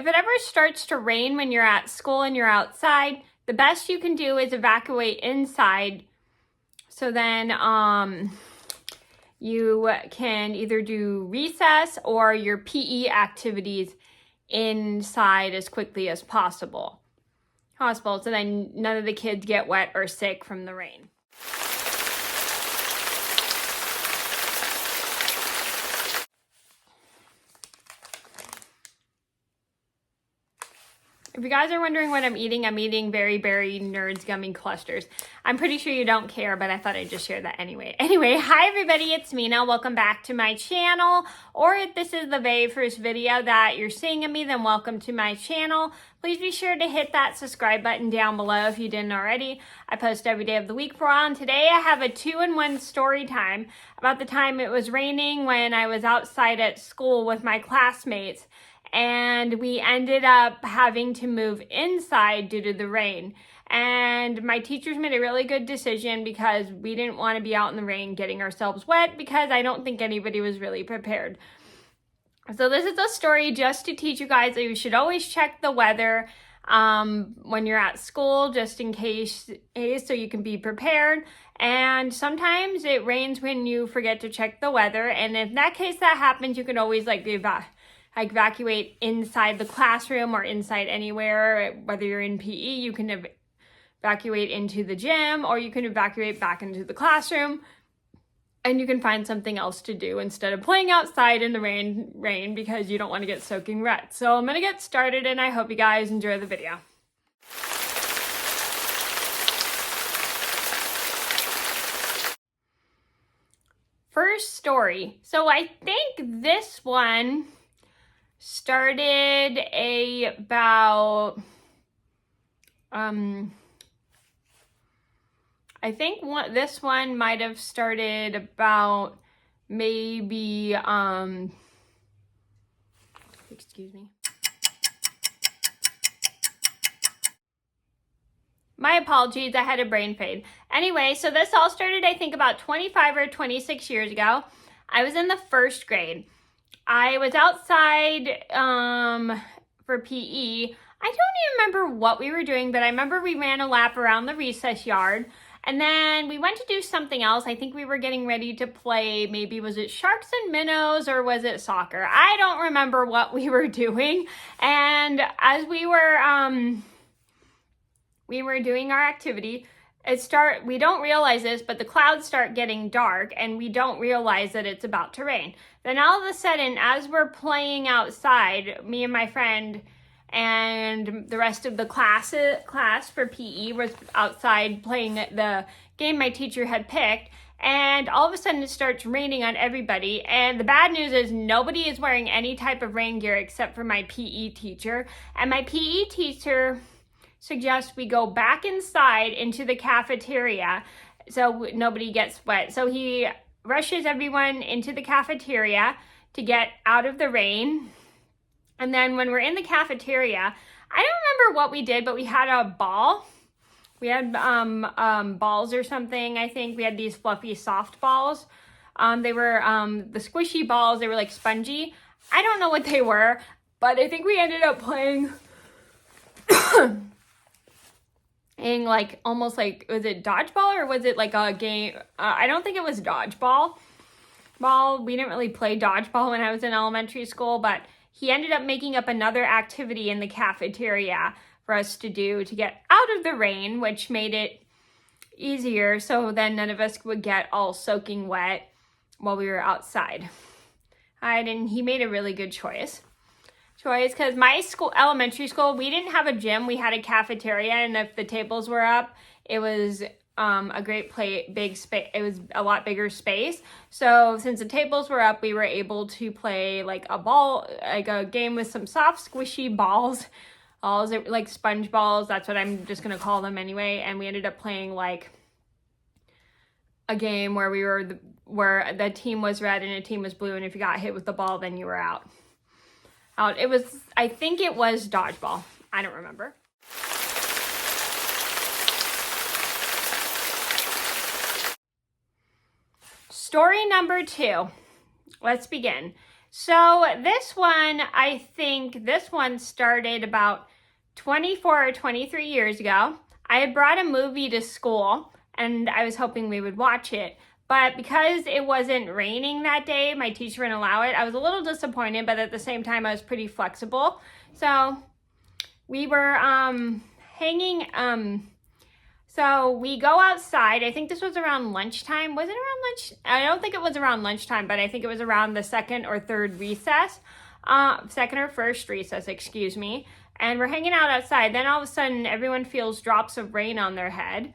if it ever starts to rain when you're at school and you're outside, the best you can do is evacuate inside. So then you can either do recess or your PE activities inside as quickly as possible. So then none of the kids get wet or sick from the rain. If you guys are wondering what I'm eating Very Berry Nerds Gummy Clusters. I'm pretty sure you don't care, but I thought I'd just share that anyway. Anyway, hi everybody, it's Mena. Welcome back to my channel. Or if this is the very first video that you're seeing of me, then welcome to my channel. Please be sure to hit that subscribe button down below if you didn't already. I post every day of the week for a while, and today I have a 2-in-1 story time about the time it was raining when I was outside at school with my classmates. And we ended up having to move inside due to the rain. And my teachers made a really good decision because we didn't want to be out in the rain getting ourselves wet, because I don't think anybody was really prepared. So this is a story just to teach you guys that you should always check the weather when you're at school, just in case, so you can be prepared. And sometimes it rains when you forget to check the weather. And in that case that happens, you can always evacuate inside the classroom or inside anywhere. Whether you're in PE, you can evacuate into the gym, or you can evacuate back into the classroom, and you can find something else to do instead of playing outside in the rain because you don't want to get soaking wet. So I'm gonna get started, and I hope you guys enjoy the video. First story. So I think this one started about, I think this one might have started about maybe, excuse me. My apologies, I had a brain fade. Anyway, so this all started, I think, about 25 or 26 years ago. I was in the first grade. I was outside for PE. I don't even remember what we were doing, but I remember we ran a lap around the recess yard, and then we went to do something else. I think we were getting ready to play, maybe was it sharks and minnows or was it soccer? I don't remember what we were doing. And as we were doing our activity, we don't realize this, but the clouds start getting dark and we don't realize that it's about to rain. Then all of a sudden, as we're playing outside, me and my friend and the rest of the class for PE was outside playing the game my teacher had picked, and all of a sudden it starts raining on everybody. And the bad news is nobody is wearing any type of rain gear except for my PE teacher. And my PE teacher suggests we go back inside into the cafeteria so nobody gets wet. So he rushes everyone into the cafeteria to get out of the rain. And then when we're in the cafeteria, I don't remember what we did, but we had a ball. We had balls or something, I think. We had these fluffy soft balls. They were the squishy balls. They were like spongy. I don't know what they were, but I think we ended up playing like almost like, was it dodgeball or was it like a game? I don't think it was dodgeball. We didn't really play dodgeball when I was in elementary school, but he ended up making up another activity in the cafeteria for us to do to get out of the rain, which made it easier so then none of us would get all soaking wet while we were outside. And he made a really good choice because my elementary school, we didn't have a gym. We had a cafeteria, and if the tables were up, it was a great big space. It was a lot bigger space. So since the tables were up, we were able to play like a game with some soft squishy balls like sponge balls. That's what I'm just gonna call them anyway. And we ended up playing like a game where where the team was red and a team was blue, and if you got hit with the ball, then you were out. I think it was dodgeball. I don't remember. Story number 2. Let's begin. So this one, I think this one started about 24 or 23 years ago. I had brought a movie to school and I was hoping we would watch it. But because it wasn't raining that day, my teacher wouldn't allow it. I was a little disappointed, but at the same time, I was pretty flexible. So we were so we go outside. I think this was around lunchtime. Was it around lunch? I don't think it was around lunchtime, but I think it was around the second or third recess. Second or first recess, excuse me. And we're hanging out outside. Then all of a sudden, everyone feels drops of rain on their head.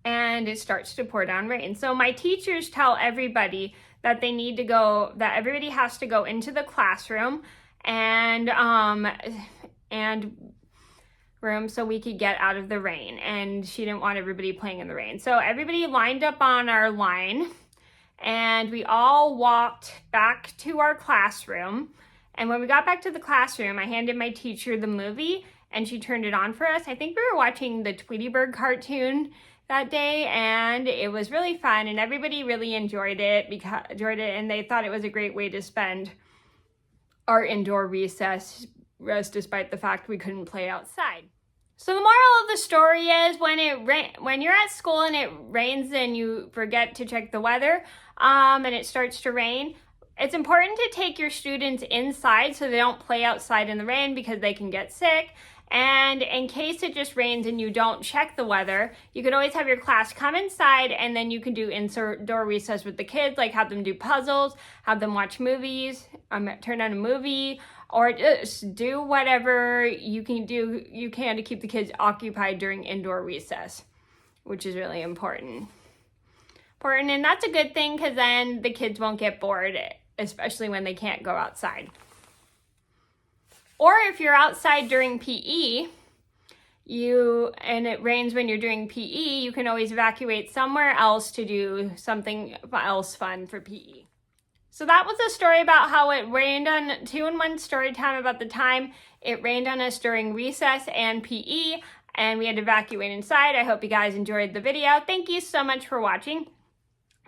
And it starts to pour down rain. So my teachers tell everybody that they need to go, that everybody has to go into the classroom and room so we could get out of the rain. And she didn't want everybody playing in the rain. So everybody lined up on our line and we all walked back to our classroom. And when we got back to the classroom, I handed my teacher the movie and she turned it on for us. I think we were watching the Tweety Bird cartoon that day, and it was really fun, and everybody really enjoyed it and they thought it was a great way to spend our indoor recess, despite the fact we couldn't play outside. So the moral of the story is when you're at school and it rains and you forget to check the weather, and it starts to rain, it's important to take your students inside so they don't play outside in the rain because they can get sick. And in case it just rains and you don't check the weather, you could always have your class come inside and then you can do indoor recess with the kids, like have them do puzzles, have them watch movies, turn on a movie, or just do whatever you can to keep the kids occupied during indoor recess, which is really important. And that's a good thing because then the kids won't get bored, especially when they can't go outside. Or if you're outside during PE, and it rains when you're doing PE, you can always evacuate somewhere else to do something else fun for PE. So that was a story about how it rained on 2-in-1 story time about the time it rained on us during recess and PE, and we had to evacuate inside. I hope you guys enjoyed the video. Thank you so much for watching.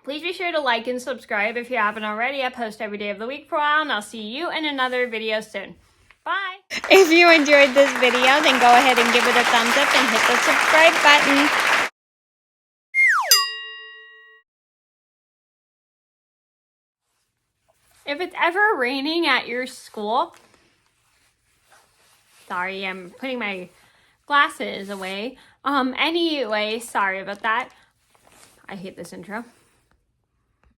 Please be sure to like and subscribe if you haven't already. I post every day of the week for a while, and I'll see you in another video soon. Bye. If you enjoyed this video, then go ahead and give it a thumbs up and hit the subscribe button. If it's ever raining at your school, sorry, I'm putting my glasses away. Anyway, sorry about that. I hate this intro.